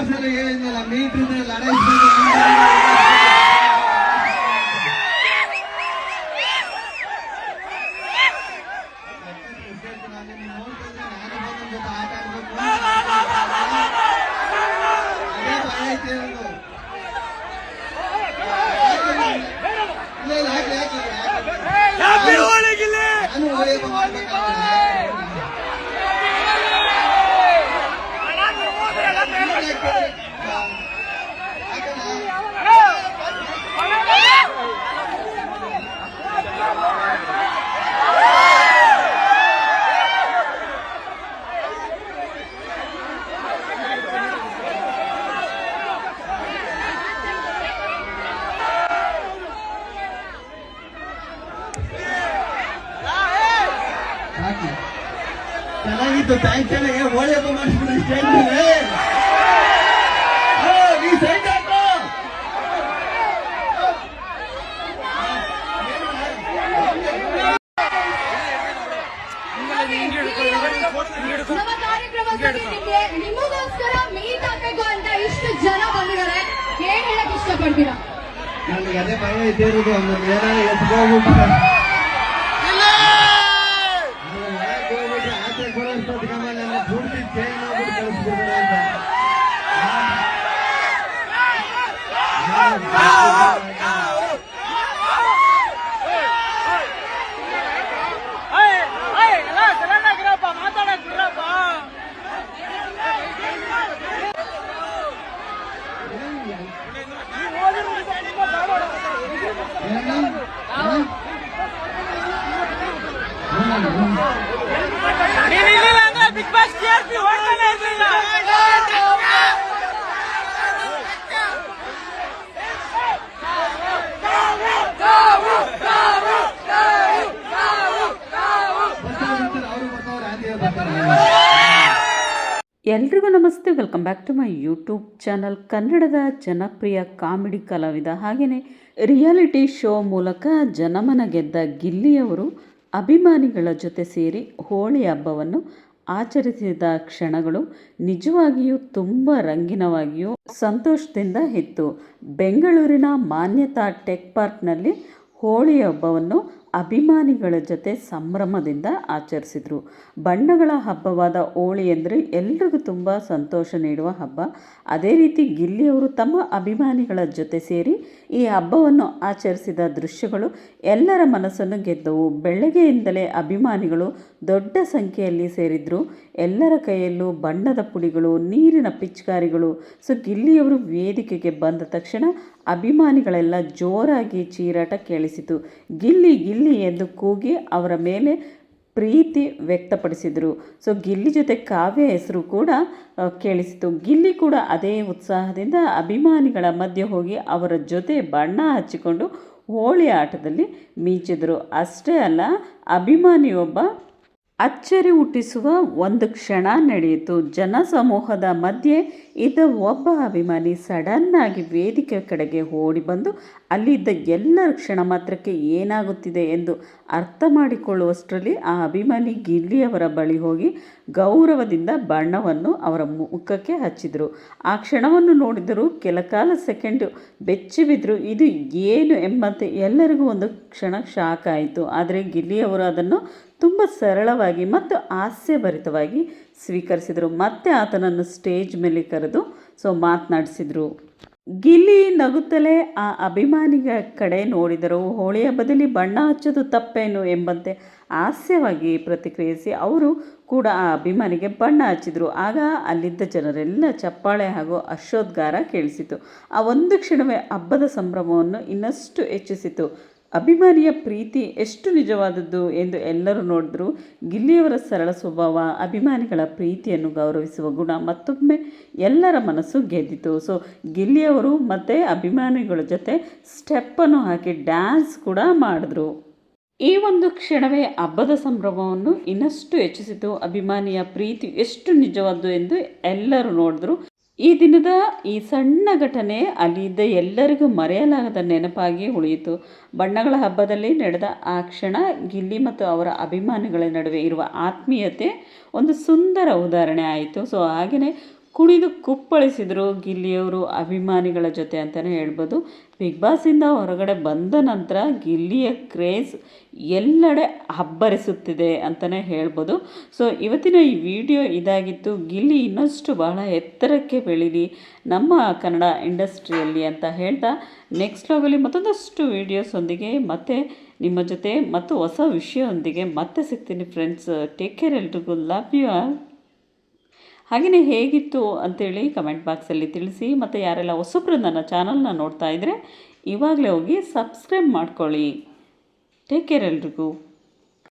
ಸಲ ಹೇಳಿದ್ನಲ್ಲ ಮೀಟರ್ ಲಡಾಯಿ ಚೆನ್ನಾಗಿತ್ತು. ಥ್ಯಾಂಕ್ಸ್ ಅಣ್ಣ. ಹೋಳಿ ಹಬ್ಬ ಮಾಡಿಸ್ಬಿಡಿ ಸ್ಟೇಜ್ ಮೇಲೆ. ನೀ ಸೈಡ್ ಹಾಕು. ನಮ್ಮ ಕಾರ್ಯಕ್ರಮದಲ್ಲಿ ನಿಮಗೋಸ್ಕರ ಮೀಟ್ ಹಾಕಬೇಕು ಅಂತ ಇಷ್ಟು ಜನ ಬಂದಿದ್ದಾರೆ. ಏನ್ ಹೇಳಕ್ ಇಷ್ಟಪಡ್ತೀರಾ? ನನಗೆ ಅದೇ ಭಯ ಇದ್ದಿರೋದು. ಆಮೇಲೆ ಏನಾದ್ರು ಎತ್ಕೋಗ್ಬಿಟ್ಟು ಆಚೆ ಬರೋಷ್ಟೊತ್ತಿಗೆ ಆಮೇಲೆ ನನ್ನ ಪೂರ್ತಿ ಚೇಂಜ್ ಮಾಡ್ಬಿಟ್ಟು ಕಳಿಸ್ಬಿಡ್ತಾರೆ ಅಂತ. ಬಿಗ್ ಬಾಸ್ ಟಿಆರ್ಪಿ ಹೊರತಾನೆ ಇರಲಿಲ್ಲ. ಎಲ್ರಿಗೂ ನಮಸ್ತೆ. Welcome back to my YouTube channel. ಕನ್ನಡದ ಜನಪ್ರಿಯ ಕಾಮಿಡಿ ಕಲಾವಿದ ಹಾಗೆಯೇ ರಿಯಾಲಿಟಿ ಶೋ ಮೂಲಕ ಜನಮನ ಗೆದ್ದ ಗಿಲ್ಲಿಯವರು ಅಭಿಮಾನಿಗಳ ಜೊತೆ ಸೇರಿ ಹೋಳಿ ಹಬ್ಬವನ್ನು ಆಚರಿಸಿದ ಕ್ಷಣಗಳು ನಿಜವಾಗಿಯೂ ತುಂಬ ರಂಗಿನವಾಗಿಯೂ ಸಂತೋಷದಿಂದ ಇತ್ತು. ಬೆಂಗಳೂರಿನ ಮಾನ್ಯತಾ ಟೆಕ್ ಪಾರ್ಕ್ನಲ್ಲಿ ಹೋಳಿ ಹಬ್ಬವನ್ನು ಅಭಿಮಾನಿಗಳ ಜೊತೆ ಸಂಭ್ರಮದಿಂದ ಆಚರಿಸಿದರು. ಬಣ್ಣಗಳ ಹಬ್ಬವಾದ ಹೋಳಿ ಎಂದರೆ ಎಲ್ರಿಗೂ ತುಂಬ ಸಂತೋಷ ನೀಡುವ ಹಬ್ಬ. ಅದೇ ರೀತಿ ಗಿಲ್ಲಿಯವರು ತಮ್ಮ ಅಭಿಮಾನಿಗಳ ಜೊತೆ ಸೇರಿ ಈ ಹಬ್ಬವನ್ನು ಆಚರಿಸಿದ ದೃಶ್ಯಗಳು ಎಲ್ಲರ ಮನಸ್ಸನ್ನು ಗೆದ್ದವು. ಬೆಳಗ್ಗೆಯಿಂದಲೇ ಅಭಿಮಾನಿಗಳು ದೊಡ್ಡ ಸಂಖ್ಯೆಯಲ್ಲಿ ಸೇರಿದ್ರು. ಎಲ್ಲರ ಕೈಯಲ್ಲೂ ಬಣ್ಣದ ಪುಡಿಗಳು, ನೀರಿನ ಪಿಚಕಾರಿಗಳು. ಸೊ ಗಿಲ್ಲಿಯವರು ವೇದಿಕೆಗೆ ಬಂದ ತಕ್ಷಣ ಅಭಿಮಾನಿಗಳೆಲ್ಲ ಜೋರಾಗಿ ಚೀರಾಟ ಕೇಳಿಸಿತು. ಗಿಲ್ಲಿ ಗಿಲ್ಲಿ ಎಂದು ಕೂಗಿ ಅವರ ಮೇಲೆ ಪ್ರೀತಿ ವ್ಯಕ್ತಪಡಿಸಿದರು. ಸೊ ಗಿಲ್ಲಿ ಜೊತೆ ಕಾವ್ಯ ಹೆಸರು ಕೂಡ ಕೇಳಿಸಿತು. ಗಿಲ್ಲಿ ಕೂಡ ಅದೇ ಉತ್ಸಾಹದಿಂದ ಅಭಿಮಾನಿಗಳ ಮಧ್ಯೆ ಹೋಗಿ ಅವರ ಜೊತೆ ಬಣ್ಣ ಹಚ್ಚಿಕೊಂಡು ಹೋಳಿ ಆಟದಲ್ಲಿ ಮಿಂಚಿದರು. ಅಷ್ಟೇ ಅಲ್ಲ, ಅಭಿಮಾನಿಯೊಬ್ಬ ಅಚ್ಚರಿ ಹುಟ್ಟಿಸುವ ಒಂದು ಕ್ಷಣ ನಡೆಯಿತು. ಜನಸಮೂಹದ ಮಧ್ಯೆ ಇದ್ದ ಒಬ್ಬ ಅಭಿಮಾನಿ ಸಡನ್ನಾಗಿ ವೇದಿಕೆ ಕಡೆಗೆ ಓಡಿ ಬಂದು ಅಲ್ಲಿದ್ದ ಎಲ್ಲರ ಕ್ಷಣ ಮಾತ್ರಕ್ಕೆ ಏನಾಗುತ್ತಿದೆ ಎಂದು ಅರ್ಥ ಮಾಡಿಕೊಳ್ಳುವಷ್ಟರಲ್ಲಿ ಆ ಅಭಿಮಾನಿ ಗಿಲ್ಲಿಯವರ ಬಳಿ ಹೋಗಿ ಗೌರವದಿಂದ ಬಣ್ಣವನ್ನು ಅವರ ಮುಖಕ್ಕೆ ಹಚ್ಚಿದರು. ಆ ಕ್ಷಣವನ್ನು ನೋಡಿದರೂ ಕೆಲಕಾಲ ಸೆಕೆಂಡು ಬೆಚ್ಚಿ ಬಿದ್ದರು. ಇದು ಏನು ಎಂಬಂತೆ ಎಲ್ಲರಿಗೂ ಒಂದು ಕ್ಷಣ ಶಾಕ್ ಆಯಿತು. ಆದರೆ ಗಿಲ್ಲಿಯವರು ಅದನ್ನು ತುಂಬ ಸರಳವಾಗಿ ಮತ್ತು ಹಾಸ್ಯಭರಿತವಾಗಿ ಸ್ವೀಕರಿಸಿದರು. ಮತ್ತೆ ಆತನನ್ನು ಸ್ಟೇಜ್ ಮೇಲೆ ಕರೆದು ಮಾತನಾಡಿಸಿದರು. ಗಿಲ್ಲಿ ನಗುತ್ತಲೇ ಆ ಅಭಿಮಾನಿಗಳ ಕಡೆ ನೋಡಿದರು. ಹೋಳಿ ಹಬ್ಬದಲ್ಲಿ ಬಣ್ಣ ಹಚ್ಚೋದು ತಪ್ಪೇನು ಎಂಬಂತೆ ಹಾಸ್ಯವಾಗಿ ಪ್ರತಿಕ್ರಿಯಿಸಿ ಅವರು ಕೂಡ ಆ ಅಭಿಮಾನಿಗೆ ಬಣ್ಣ ಹಚ್ಚಿದರು. ಆಗ ಅಲ್ಲಿದ್ದ ಜನರೆಲ್ಲ ಚಪ್ಪಾಳೆ ಹಾಗೂ ಹರ್ಷೋದ್ಗಾರ ಕೇಳಿಸಿತು. ಆ ಒಂದು ಕ್ಷಣವೇ ಹಬ್ಬದ ಸಂಭ್ರಮವನ್ನು ಇನ್ನಷ್ಟು ಹೆಚ್ಚಿಸಿತು. ಅಭಿಮಾನಿಯ ಪ್ರೀತಿ ಎಷ್ಟು ನಿಜವಾದದ್ದು ಎಂದು ಎಲ್ಲರೂ ನೋಡಿದ್ರು. ಗಿಲ್ಲಿಯವರ ಸರಳ ಸ್ವಭಾವ, ಅಭಿಮಾನಿಗಳ ಪ್ರೀತಿಯನ್ನು ಗೌರವಿಸುವ ಗುಣ ಮತ್ತೊಮ್ಮೆ ಎಲ್ಲರ ಮನಸ್ಸು ಗೆದ್ದಿತು. ಸೊ ಗಿಲ್ಲಿಯವರು ಮತ್ತು ಅಭಿಮಾನಿಗಳ ಜೊತೆ ಸ್ಟೆಪ್ಪನ್ನು ಹಾಕಿ ಡ್ಯಾನ್ಸ್ ಕೂಡ ಮಾಡಿದ್ರು. ಈ ಒಂದು ಕ್ಷಣವೇ ಹಬ್ಬದ ಸಂಭ್ರಮವನ್ನು ಇನ್ನಷ್ಟು ಹೆಚ್ಚಿಸಿತು. ಅಭಿಮಾನಿಯ ಪ್ರೀತಿ ಎಷ್ಟು ನಿಜವಾದ್ದು ಎಂದು ಎಲ್ಲರೂ ನೋಡಿದ್ರು. ಈ ದಿನದ ಈ ಸಣ್ಣ ಘಟನೆ ಅಲ್ಲಿದ್ದ ಎಲ್ಲರಿಗೂ ಮರೆಯಲಾಗದ ನೆನಪಾಗಿ ಉಳಿಯಿತು. ಬಣ್ಣಗಳ ಹಬ್ಬದಲ್ಲಿ ನಡೆದ ಆ ಕ್ಷಣ ಗಿಲ್ಲಿ ಮತ್ತು ಅವರ ಅಭಿಮಾನಿಗಳ ನಡುವೆ ಇರುವ ಆತ್ಮೀಯತೆ ಒಂದು ಸುಂದರ ಉದಾಹರಣೆ ಆಯಿತು. ಸೊ ಹಾಗೆಯೇ ಕುಣಿದು ಕುಪ್ಪಳಿಸಿದರು ಗಿಲ್ಲಿಯವರು ಅಭಿಮಾನಿಗಳ ಜೊತೆ ಅಂತಲೇ ಹೇಳ್ಬೋದು. ಬಿಗ್ ಬಾಸಿಂದ ಹೊರಗಡೆ ಬಂದ ನಂತರ ಗಿಲ್ಲಿಯ ಕ್ರೇಜ್ ಎಲ್ಲೆಡೆ ಹಬ್ಬರಿಸುತ್ತಿದೆ ಅಂತಲೇ ಹೇಳ್ಬೋದು. ಸೊ ಇವತ್ತಿನ ಈ ವಿಡಿಯೋ ಇದಾಗಿತ್ತು. ಗಿಲ್ಲಿ ಇನ್ನಷ್ಟು ಬಹಳ ಎತ್ತರಕ್ಕೆ ಬೆಳೀಲಿ ನಮ್ಮ ಕನ್ನಡ ಇಂಡಸ್ಟ್ರಿಯಲ್ಲಿ ಅಂತ ಹೇಳ್ತಾ ನೆಕ್ಸ್ಟ್ ವ್ಲಾಗಲ್ಲಿ ಮತ್ತೊಂದಷ್ಟು ವೀಡಿಯೋಸೊಂದಿಗೆ ಮತ್ತೆ ನಿಮ್ಮ ಜೊತೆ ಮತ್ತು ಹೊಸ ವಿಷಯವೊಂದಿಗೆ ಮತ್ತೆ ಸಿಗ್ತೀನಿ ಫ್ರೆಂಡ್ಸ್. ಟೇಕ್ ಕೇರ್, ಎಲ್ರಿಗೂ ಲವ್ ಯು ಆಲ್. ಹಾಗೆಯೇ ಹೇಗಿತ್ತು ಅಂತೇಳಿ ಕಮೆಂಟ್ ಬಾಕ್ಸಲ್ಲಿ ತಿಳಿಸಿ. ಮತ್ತು ಯಾರೆಲ್ಲ ಹೊಸಬ್ರು ನನ್ನ ಚಾನಲ್ನ ನೋಡ್ತಾ ಇದ್ದರೆ ಇವಾಗಲೇ ಹೋಗಿ ಸಬ್ಸ್ಕ್ರೈಬ್ ಮಾಡ್ಕೊಳ್ಳಿ. ಟೇಕ್ ಕೇರ್ ಎಲ್ರಿಗೂ.